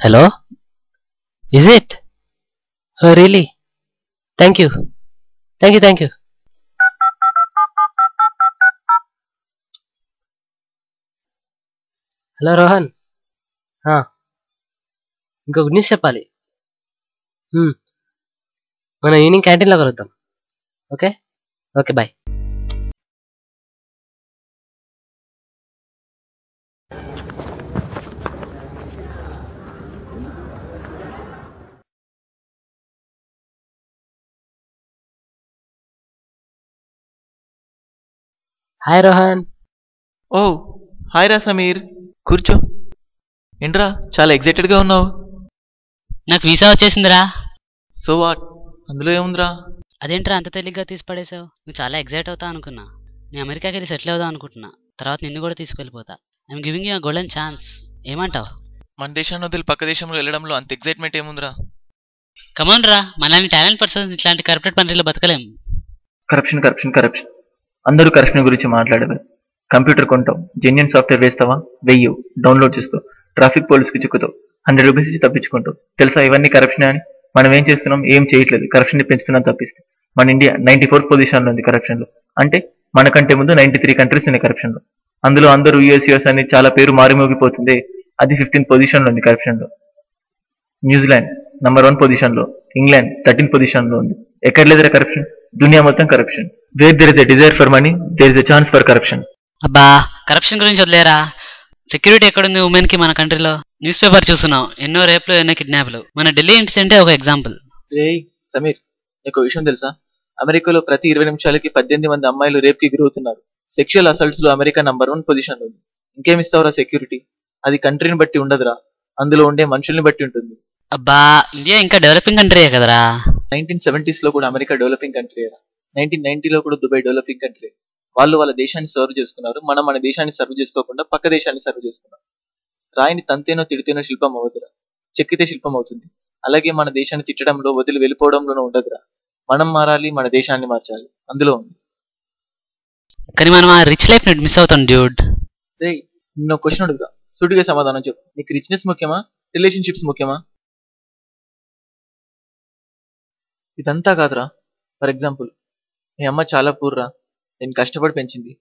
Hello? Is it? Oh, really? Thank you. Thank you, thank you. Hello Rohan, ఇంకో good news చెప్పాలి. మనం evening క్యాంటీన్లో కలుద్దాం. Okay okay, bye. Hi Rohan. Oh hi రా సమీర్, కూర్చో. ఏంట్రా చాలా ఎక్సైటెడ్గా ఉన్నావు? నాకు వీసా వచ్చేసిందిరా. సో వాట్, అందులో ఏముందిరా? అదేంట్రా అంత తేలిగ్గా తీసి పడేసావు? నువ్వు చాలా ఎగ్జైట్ అవుతా అనుకున్నా. నేను అమెరికాకి వెళ్ళి సెటిల్ అవుదాం అనుకుంటున్నా. తర్వాత నిన్ను కూడా తీసుకెళ్ళిపోతా. I'm giving you a golden chance. ఏమంటావు? మన దేశాన్ని వదిలి పక్క దేశంలో వెళ్ళడంలో అంత ఎక్సైట్మెంట్ ఏముందిరా? కమాన్ రా, మనల్ని టాలెంట్ పర్సన్స్ ఇట్లాంటి కార్పొరేట్ కంట్రీలో బతకలేం. కరప్షన్ కరప్షన్ కరప్షన్, అందరూ కరప్షన్ గురించి మాట్లాడేవే. కంప్యూటర్ కొంటావు, జెన్యున్ సాఫ్ట్వేర్ వేస్తావా, వెయ్యు డౌన్లోడ్ చేస్తావు, ట్రాఫిక్ పోలీస్కి చిక్కుతావు, 100 రూపీస్ ఇచ్చి తప్పించుకుంటావు. తెలుసా ఇవన్నీ కరప్షన్ అని? మనం ఏం చేస్తున్నాం? ఏం చేయట్లేదు, కరప్షన్ పెంచుతున్నాం తప్పిస్తే. మన ఇండియా 94th పొజిషన్లో ఉంది కరప్షన్లో. అంటే మనకంటే ముందు 93 కంట్రీస్ ఉన్నాయి కరప్షన్లో. అందులో అందరూ యూఎస్ అని చాలా పేరు మారిమోగిపోతుంది. అది 15th పొజిషన్లో ఉంది కరప్షన్లో. న్యూజిలాండ్ నంబర్ 1 పొజిషన్లో, ఇంగ్లాండ్ 13th పొజిషన్లో ఉంది. ఎక్కడ లేదురా కరప్షన్? దునియా మొత్తం corruption. Where there is a desire for money, there is a chance for corruption. అబ్బా, కరప్షన్ గురించి వదిలేరా. సెక్యూరిటీ ఎక్కడుంది ఉమెన్ కి మన కంట్రీలో? న్యూస్ పేపర్ చూస్తున్నాం, ఎన్నో రేపులు, ఎన్నో కిడ్నాప్లు. మన ఢిల్లీ ఇన్సిడెంటే ఒక ఎగ్జాంపుల్. రే సమీర్, నీకు విషయం తెలుసా? అమెరికాలో ప్రతి 20 నిమిషాలకి 18 మంది అమ్మాయిలు రేప్ కి గురవుతున్నారు. సెక్షువల్ అసల్ట్స్ లో అమెరికా నంబర్ 1 పొజిషన్ ఉంది. ఇంకేమిస్తావురా సెక్యూరిటీ? అది కంట్రీని బట్టి ఉండదురా, అందులో ఉండే మనుషుల్ని బట్టి ఉంటుంది. అబ్బా, ఇండియా ఇంకా డెవలపింగ్ కంట్రీయే కదరా. 1970s లో కూడా అమెరికా డెవలపింగ్ కంట్రీ. 1990లో కూడా దుబాయ్ డెవలపింగ్ కంట్రీ. వాళ్ళు వాళ్ళ దేశాన్ని సర్వ్ చేసుకున్నారు, మనం మన దేశాన్ని సర్వ్ చేసుకోకుండా పక్క దేశాన్ని సర్వ్ చేసుకున్నాం. రాయిని తంతేనో తిడితేనో శిల్పం అవ్వదురా, చెక్కితే శిల్పం అవుతుంది. అలాగే మన దేశాన్ని తిట్టడంలో, వదిలి వెళ్ళిపోవడంలోనూ ఉండదురా. మనం మారాలి, మన దేశాన్ని మార్చాలి, అందులో ఉంది. కానీ మనం ఆ రిచ్ లైఫ్ మిస్ అవుతాం డ్యూడ్. రే, నిన్న క్వశ్చన్ అడుగుతా, సుడిగా సమాధానం చెప్పు. నీకు రిచ్నెస్ ముఖ్యమా, రిలేషన్షిప్స్ ముఖ్యమా? ఇదంతా కాదురా. ఫర్ ఎగ్జాంపుల్, మీ అమ్మ చాలా పూర్రా, నేను కష్టపడి పెంచింది.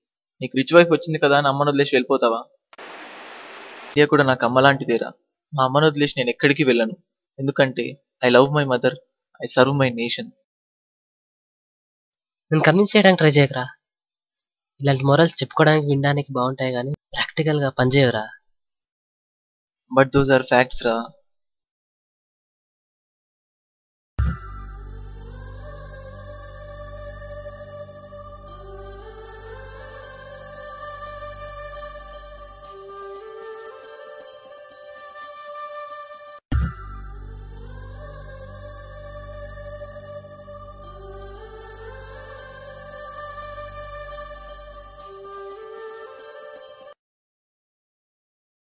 నీకు రిచ్ వైఫ్ వచ్చింది కదా అని అమ్మను వదిలేసి వెళ్ళిపోతావా? ఇండియా కూడా నాకు అమ్మ లాంటిదేరా. మా అమ్మను వదిలేసి నేను ఎక్కడికి వెళ్ళను. ఎందుకంటే I love my mother, I serve my nation. నేను కన్విన్స్ చేయడానికి ట్రై చేయకరా. ఇలాంటి మోరల్స్ చెప్పుకోవడానికి వినడానికి బాగుంటాయి కానీ ప్రాక్టికల్గా పనిచేయరా. బట్ దోస్ ఆర్ ఫ్యాక్ట్స్ రా.